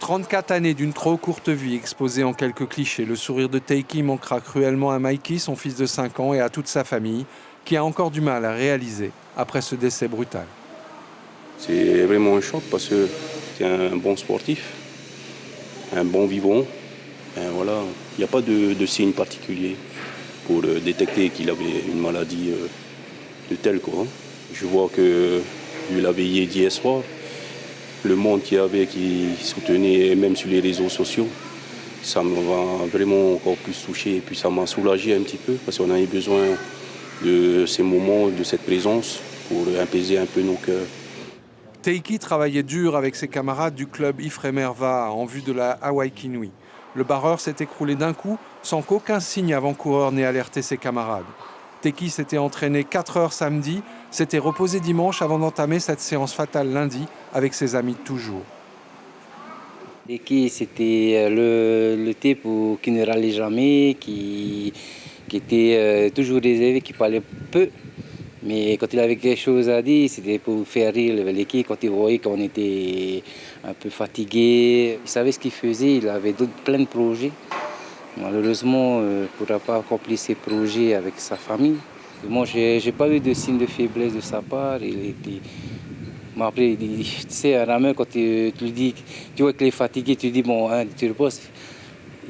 34 années d'une trop courte vie exposée en quelques clichés. Le sourire de Teiki manquera cruellement à Mikey, son fils de 5 ans, et à toute sa famille, qui a encore du mal à réaliser après ce décès brutal. C'est vraiment un choc parce que c'est un bon sportif, un bon vivant. Voilà, il n'y a pas de signe particulier pour détecter qu'il avait une maladie de telle quoi. Je vois qu'il avait hier d'hier soir. Le monde qu'il y avait qui soutenait, même sur les réseaux sociaux, ça m'a vraiment encore plus touché et puis ça m'a soulagé un petit peu parce qu'on avait besoin de ces moments, de cette présence pour apaiser un peu nos cœurs. Teiki travaillait dur avec ses camarades du club Ifremer Va'a en vue de la Hawaii Kinui. Le barreur s'est écroulé d'un coup sans qu'aucun signe avant-coureur n'ait alerté ses camarades. Teiki s'était entraîné 4 heures samedi, s'était reposé dimanche avant d'entamer cette séance fatale lundi avec ses amis de toujours. Teiki, c'était le type qui ne râlait jamais, qui était toujours réservé, qui parlait peu. Mais quand il avait quelque chose à dire, c'était pour faire rire l'équipe. Quand il voyait qu'on était un peu fatigué, il savait ce qu'il faisait, il avait plein de projets. Malheureusement, il ne pourra pas accomplir ses projets avec sa famille. Moi, je n'ai pas eu de signe de faiblesse de sa part. Après, tu sais, un rameur, quand tu lui dis, tu vois qu'il est fatigué, tu dis, bon, hein, tu reposes.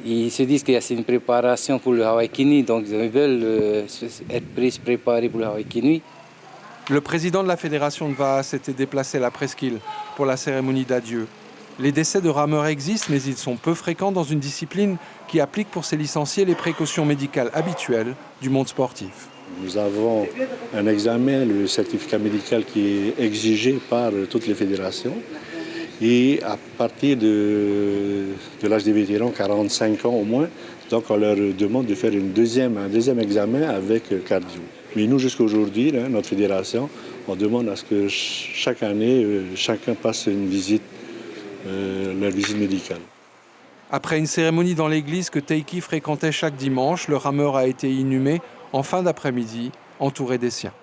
Ils se disent que c'est une préparation pour le Hawaii Kinui, donc ils veulent être prêts, se préparer pour le Hawaii Kinui. Le président de la fédération de Va'a s'était déplacé à la presqu'île pour la cérémonie d'adieu. Les décès de rameurs existent, mais ils sont peu fréquents dans une discipline qui applique pour ses licenciés les précautions médicales habituelles du monde sportif. Nous avons un examen, le certificat médical qui est exigé par toutes les fédérations. Et à partir de l'âge des vétérans, 45 ans au moins, donc on leur demande de faire un deuxième examen avec cardio. Mais nous, jusqu'à aujourd'hui, notre fédération, on demande à ce que chaque année, chacun passe une visite, leur visite médicale. Après une cérémonie dans l'église que Teiki fréquentait chaque dimanche, le rameur a été inhumé en fin d'après-midi, entouré des siens.